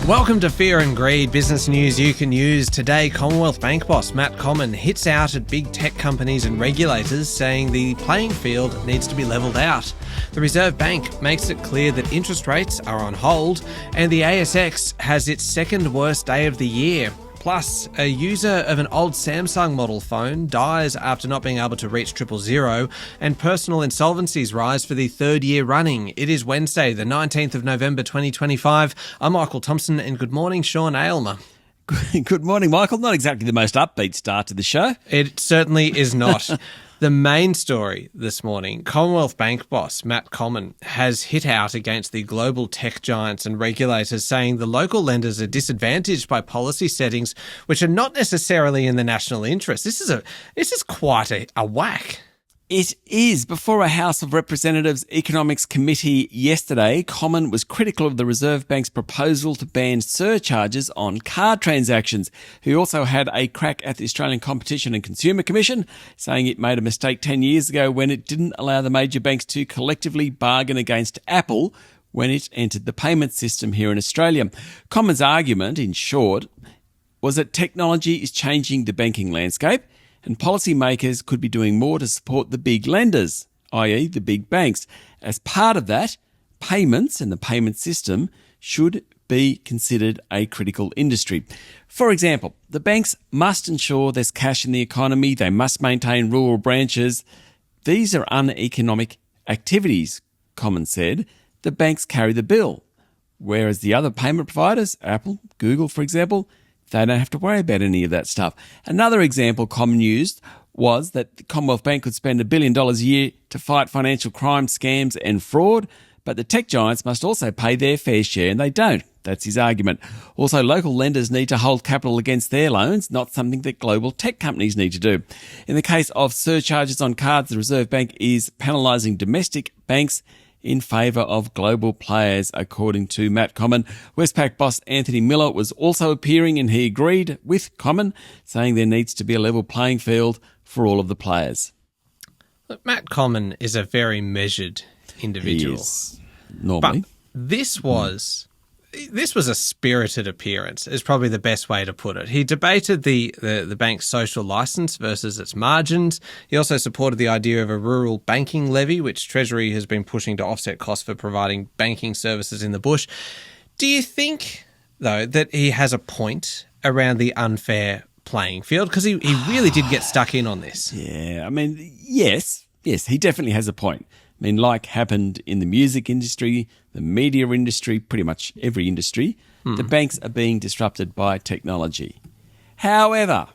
Welcome to Fear and Greed, business news you can use. Today, Commonwealth Bank boss Matt Comyn hits out at big tech companies and regulators, saying the playing field needs to be levelled out. The Reserve Bank makes it clear that interest rates are on hold, and the ASX has its second worst day of the year. Plus, a user of an old Samsung model phone dies after not being able to reach 000, and personal insolvencies rise for the third year running. It is Wednesday, the 19th of November 2025. I'm Michael Thompson, and good morning, Sean Aylmer. Good morning, Michael. Not exactly the most upbeat start to the show. It certainly is not. The main story this morning, Commonwealth Bank boss Matt Comyn has hit out against the global tech giants and regulators, saying the local lenders are disadvantaged by policy settings which are not necessarily in the national interest. This is quite a whack. It is. Before a House of Representatives Economics Committee yesterday, Comyn was critical of the Reserve Bank's proposal to ban surcharges on card transactions. He also had a crack at the Australian Competition and Consumer Commission, saying it made a mistake 10 years ago when it didn't allow the major banks to collectively bargain against Apple when it entered the payment system here in Australia. Comyn's argument, in short, was that technology is changing the banking landscape, and policymakers could be doing more to support the big lenders, i.e. the big banks. As part of that, payments and the payment system should be considered a critical industry. For example, the banks must ensure there's cash in the economy, they must maintain rural branches. These are uneconomic activities, Comyn said. The banks carry the bill, whereas the other payment providers, Apple, Google, for example, they don't have to worry about any of that stuff. Another example Comyn used was that the Commonwealth Bank could spend $1 billion a year to fight financial crime, scams and fraud, but the tech giants must also pay their fair share, and they don't. That's his argument. Also, local lenders need to hold capital against their loans, not something that global tech companies need to do. In the case of surcharges on cards, the Reserve Bank is penalising domestic banks in favour of global players, according to Matt Comyn. Westpac boss Anthony Miller was also appearing, and he agreed with Comyn, saying there needs to be a level playing field for all of the players. Look, Matt Comyn is a very measured individual. He is, normally. But this was a spirited appearance, is probably the best way to put it. He debated the bank's social licence versus its margins. He also supported the idea of a rural banking levy, which Treasury has been pushing to offset costs for providing banking services in the bush. Do you think, though, that he has a point around the unfair playing field? Because he really did get stuck in on this. Yeah, I mean, yes, he definitely has a point. I mean, like happened in the music industry, the media industry, pretty much every industry, the banks are being disrupted by technology. However,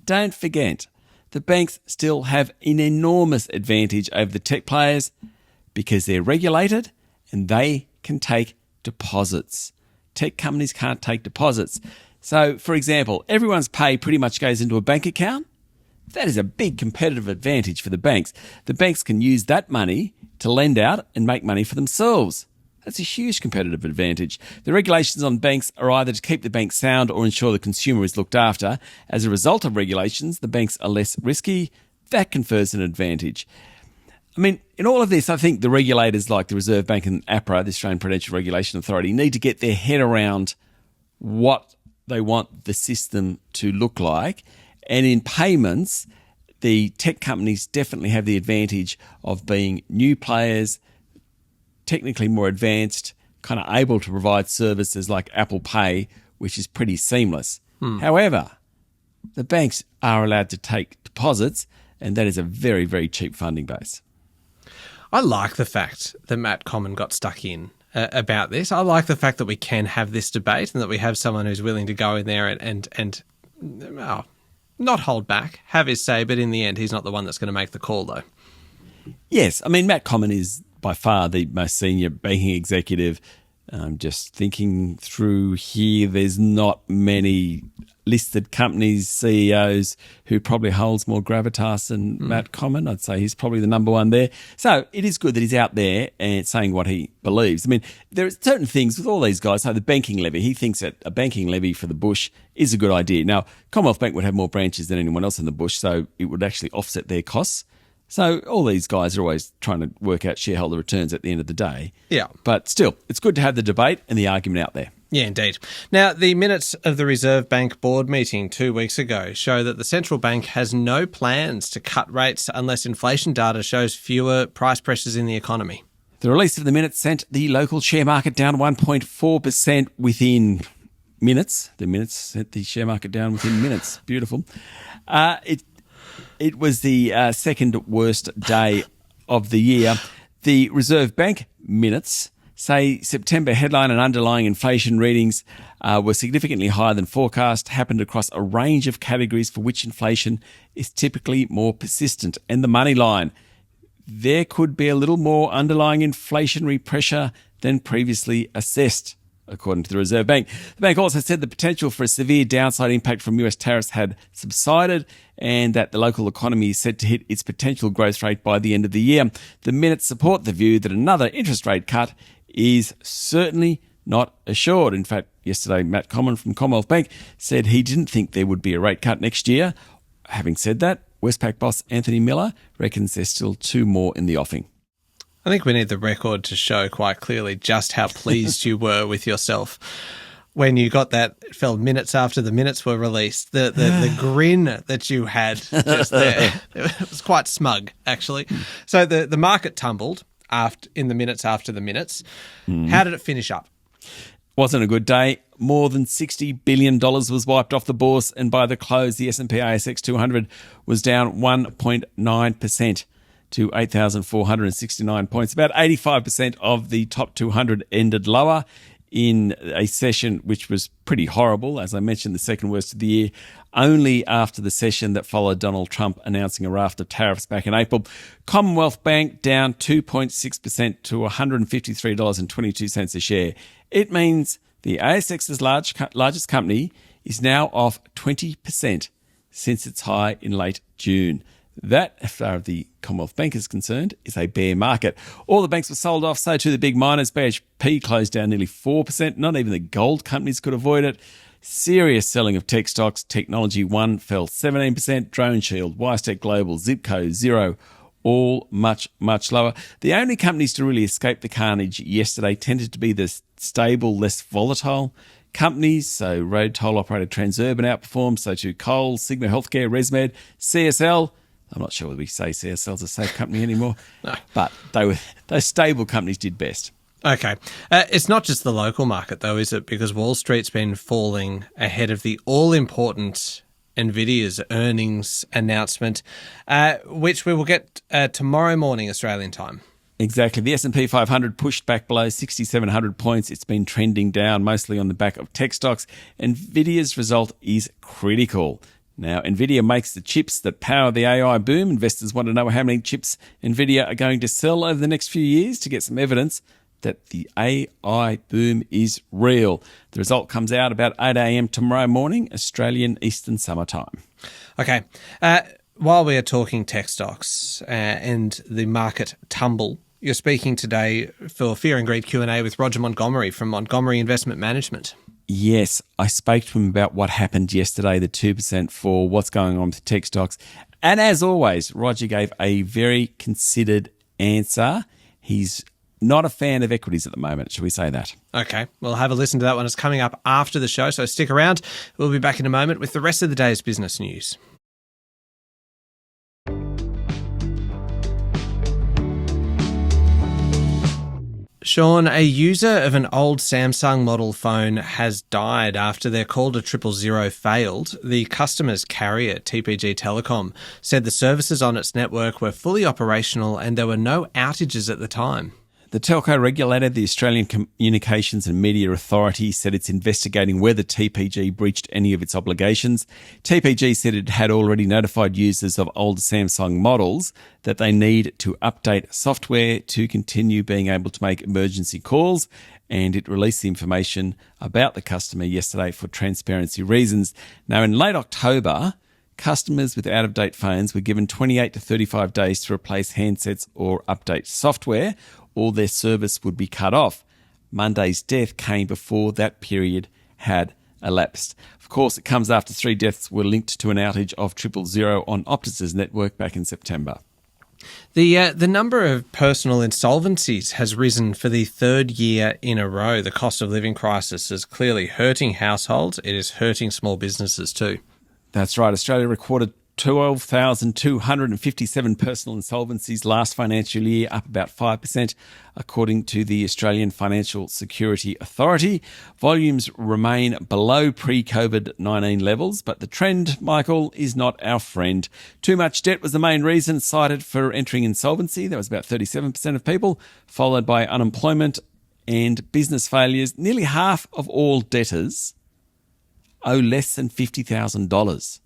don't forget, the banks still have an enormous advantage over the tech players because they're regulated and they can take deposits. Tech companies can't take deposits. So, for example, everyone's pay pretty much goes into a bank account. That is a big competitive advantage for the banks. The banks can use that money to lend out and make money for themselves. That's a huge competitive advantage. The regulations on banks are either to keep the bank sound or ensure the consumer is looked after. As a result of regulations, the banks are less risky. That confers an advantage. I mean, in all of this, I think the regulators like the Reserve Bank and APRA, the Australian Prudential Regulation Authority, need to get their head around what they want the system to look like. And in payments, the tech companies definitely have the advantage of being new players, technically more advanced, kind of able to provide services like Apple Pay, which is pretty seamless. However, the banks are allowed to take deposits, and that is a very, very cheap funding base. I like the fact that Matt Comyn got stuck in about this. I like the fact that we can have this debate and that we have someone who's willing to go in there and not hold back, have his say, but in the end, he's not the one that's going to make the call, though. Yes, I mean, Matt Comyn is by far the most senior banking executive. Just thinking through here, there's not many listed companies, CEOs, who probably holds more gravitas than Matt Comyn. I'd say he's probably the number one there. So it is good that he's out there and saying what he believes. I mean, there are certain things with all these guys, like the banking levy. He thinks that a banking levy for the bush is a good idea. Now, Commonwealth Bank would have more branches than anyone else in the bush, so it would actually offset their costs. So all these guys are always trying to work out shareholder returns at the end of the day. Yeah. But still, it's good to have the debate and the argument out there. Yeah, indeed. Now, the minutes of the Reserve Bank board meeting 2 weeks ago show that the central bank has no plans to cut rates unless inflation data shows fewer price pressures in the economy. The release of the minutes sent the local share market down 1.4% within minutes. The minutes sent the share market down within minutes. Beautiful. It was the second worst day of the year. The Reserve Bank minutes say September headline and underlying inflation readings were significantly higher than forecast, happened across a range of categories for which inflation is typically more persistent. And the money line, there could be a little more underlying inflationary pressure than previously assessed, according to the Reserve Bank. The bank also said the potential for a severe downside impact from US tariffs had subsided and that the local economy is set to hit its potential growth rate by the end of the year. The minutes support the view that another interest rate cut is certainly not assured. In fact, yesterday, Matt Comyn from Commonwealth Bank said he didn't think there would be a rate cut next year. Having said that, Westpac boss Anthony Miller reckons there's still 2 more in the offing. I think we need the record to show quite clearly just how pleased you were with yourself when you got that. It fell minutes after the minutes were released. The grin that you had just there, it was quite smug, actually. So the market tumbled in the minutes after the minutes. How did it finish up? Wasn't a good day. More than $60 billion was wiped off the bourse, and by the close, the S&P ASX 200 was down 1.9% to 8,469 points. About 85% of the top 200 ended lower in a session which was pretty horrible, as I mentioned, the second worst of the year, only after the session that followed Donald Trump announcing a raft of tariffs back in April. Commonwealth Bank down 2.6% to $153.22 a share. It means the ASX's largest company is now off 20% since its high in late June. That, as far as the Commonwealth Bank is concerned, is a bear market. All the banks were sold off, so too the big miners. BHP closed down nearly 4%. Not even the gold companies could avoid it. Serious selling of tech stocks. Technology One fell 17%. Drone Shield, WiseTech Global, Zipco, Xero, all much, much lower. The only companies to really escape the carnage yesterday tended to be the stable, less volatile companies. So road toll operator Transurban outperformed, so too Coal, Sigma Healthcare, ResMed, CSL. I'm not sure whether we say CSL's a safe company anymore, No. But those stable companies did best. Okay. It's not just the local market, though, is it? Because Wall Street's been falling ahead of the all-important NVIDIA's earnings announcement, which we will get tomorrow morning Australian time. Exactly. The S&P 500 pushed back below 6,700 points. It's been trending down, mostly on the back of tech stocks. NVIDIA's result is critical. Now, NVIDIA makes the chips that power the AI boom. Investors want to know how many chips NVIDIA are going to sell over the next few years to get some evidence that the AI boom is real. The result comes out about 8 a.m. tomorrow morning, Australian Eastern Summer Time. Okay. While we are talking tech stocks and the market tumble, you're speaking today for Fear and Greed Q&A with Roger Montgomery from Montgomery Investment Management. Yes, I spoke to him about what happened yesterday, the 2% fall, what's going on with tech stocks. And as always, Roger gave a very considered answer. He's not a fan of equities at the moment, shall we say that? Okay, we'll have a listen to that one. It's coming up after the show, so stick around. We'll be back in a moment with the rest of the day's business news. Sean, a user of an old Samsung model phone has died after their call to 000 failed. The customer's carrier, TPG Telecom, said the services on its network were fully operational and there were no outages at the time. The telco regulator, the Australian Communications and Media Authority, said it's investigating whether TPG breached any of its obligations. TPG said it had already notified users of older Samsung models that they need to update software to continue being able to make emergency calls, and it released the information about the customer yesterday for transparency reasons. Now, in late October, customers with out-of-date phones were given 28 to 35 days to replace handsets or update software, or their service would be cut off. Monday's death came before that period had elapsed. Of course, it comes after 3 deaths were linked to an outage of 000 on Optus's network back in September. The number of personal insolvencies has risen for the third year in a row. The cost of living crisis is clearly hurting households. It is hurting small businesses too. That's right. Australia recorded 12,257 personal insolvencies last financial year, up about 5%, according to the Australian Financial Security Authority. Volumes remain below pre-COVID-19 levels, but the trend, Michael, is not our friend. Too much debt was the main reason cited for entering insolvency. That was about 37% of people, followed by unemployment and business failures. Nearly half of all debtors owe less than $50,000.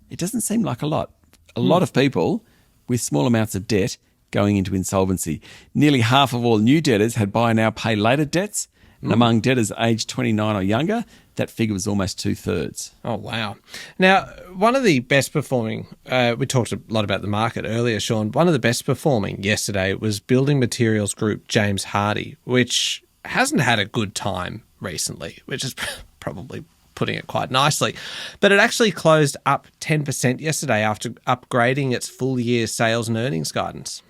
It doesn't seem like a lot. A lot of people with small amounts of debt going into insolvency. Nearly half of all new debtors had buy now, pay later debts. And among debtors aged 29 or younger, that figure was almost 2/3. Oh, wow. Now, one of the best performing, we talked a lot about the market earlier, Sean. One of the best performing yesterday was building materials group James Hardie, which hasn't had a good time recently, which is probably putting it quite nicely. But it actually closed up 10% yesterday after upgrading its full year sales and earnings guidance.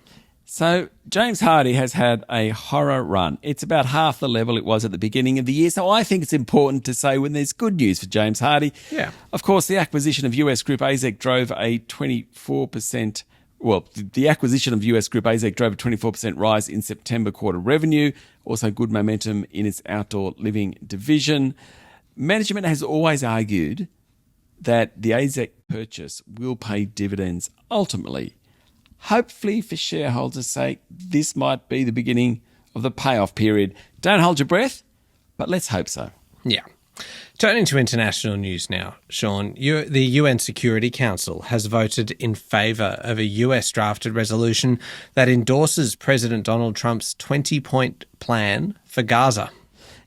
So James Hardie has had a horror run. It's about half the level it was at the beginning of the year. So I think it's important to say when there's good news for James Hardie. Yeah. Of course, the acquisition of US Group ASX drove a 24%. Well, the acquisition of US Group ASX drove a 24% rise in September quarter revenue. Also good momentum in its outdoor living division. Management has always argued that the ASX purchase will pay dividends ultimately. Hopefully, for shareholders' sake, this might be the beginning of the payoff period. Don't hold your breath, but let's hope so. Yeah. Turning to international news now, Sean, the UN Security Council has voted in favour of a US drafted resolution that endorses President Donald Trump's 20-point plan for Gaza.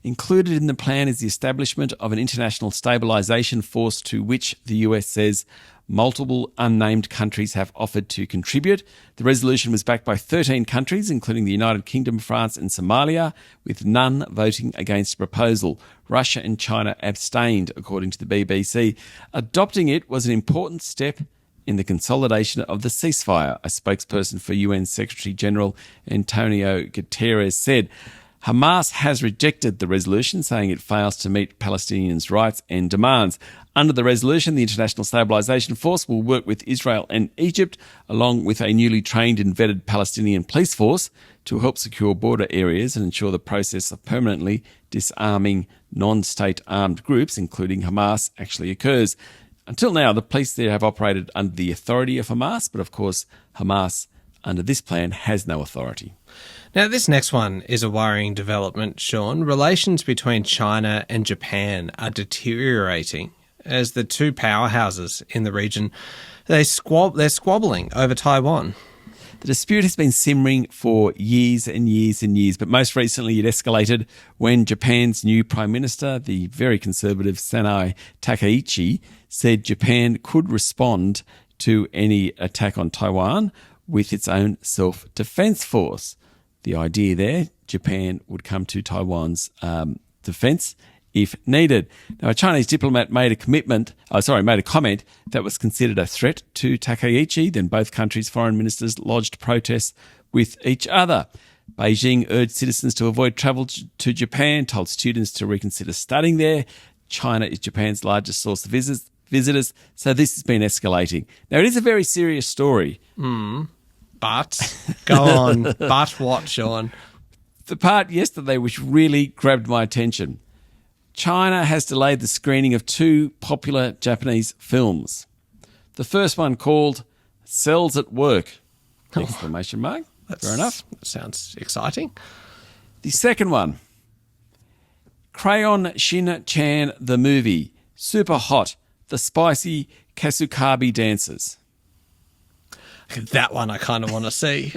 Included in the plan is the establishment of an international stabilisation force to which the US says multiple unnamed countries have offered to contribute. The resolution was backed by 13 countries, including the United Kingdom, France and Somalia, with none voting against the proposal. Russia and China abstained, according to the BBC. Adopting it was an important step in the consolidation of the ceasefire, a spokesperson for UN Secretary-General Antonio Guterres said. Hamas has rejected the resolution, saying it fails to meet Palestinians' rights and demands. Under the resolution, the International Stabilisation Force will work with Israel and Egypt, along with a newly trained and vetted Palestinian police force, to help secure border areas and ensure the process of permanently disarming non-state armed groups, including Hamas, actually occurs. Until now, the police there have operated under the authority of Hamas, but of course, Hamas, under this plan, has no authority. Now, this next one is a worrying development, Sean. Relations between China and Japan are deteriorating as the two powerhouses in the region, they're squabbling over Taiwan. The dispute has been simmering for years and years and years, but most recently it escalated when Japan's new Prime Minister, the very conservative Sanai Takaichi, said Japan could respond to any attack on Taiwan with its own self-defense force. The idea there, Japan would come to Taiwan's defense if needed. Now, a Chinese diplomat made a comment that was considered a threat to Takaichi. Then both countries' foreign ministers lodged protests with each other. Beijing urged citizens to avoid travel to Japan, told students to reconsider studying there. China is Japan's largest source of visitors, so this has been escalating. Now, it is a very serious story. But, go on, but what, Sean? The part yesterday which really grabbed my attention. China has delayed the screening of two popular Japanese films. The first one called Cells at Work, exclamation mark. Fair enough. That sounds exciting. The second one, Crayon Shin-chan the Movie, Super Hot, the Spicy Kasukabe Dancers. That one I kind of want to see.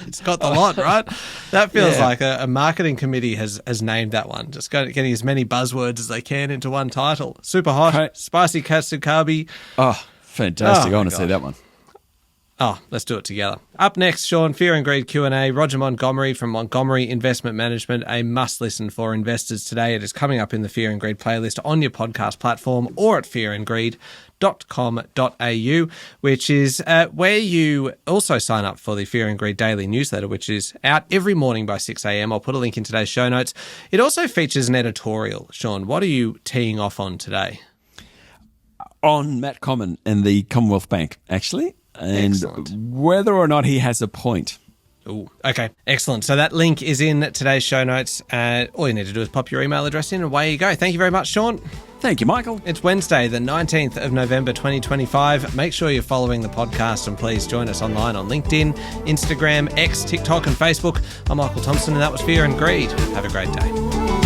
It's got the lot, right? That feels like a marketing committee has named that one. Just getting as many buzzwords as they can into one title. Super hot, spicy Kasukabe. Oh, fantastic. I want to see that one. Oh, let's do it together. Up next, Sean, Fear and Greed Q&A. Roger Montgomery from Montgomery Investment Management, a must-listen for investors today. It is coming up in the Fear and Greed playlist on your podcast platform or at fearandgreed.com.au. fearandgreed.com.au, which is where you also sign up for the Fear and Greed Daily newsletter, which is out every morning by 6 a.m. I'll put a link in today's show notes. It also features an editorial. Sean, what are you teeing off on today? On Matt Comyn and the Commonwealth Bank, actually, and Excellent. whether or not he has a point. Ooh, okay, excellent. So that link is in today's show notes. All you need to do is pop your email address in and away you go. Thank you very much, Sean. Thank you, Michael. It's Wednesday, the 19th of November, 2025. Make sure you're following the podcast and please join us online on LinkedIn, Instagram, X, TikTok and Facebook. I'm Michael Thompson and that was Fear and Greed. Have a great day.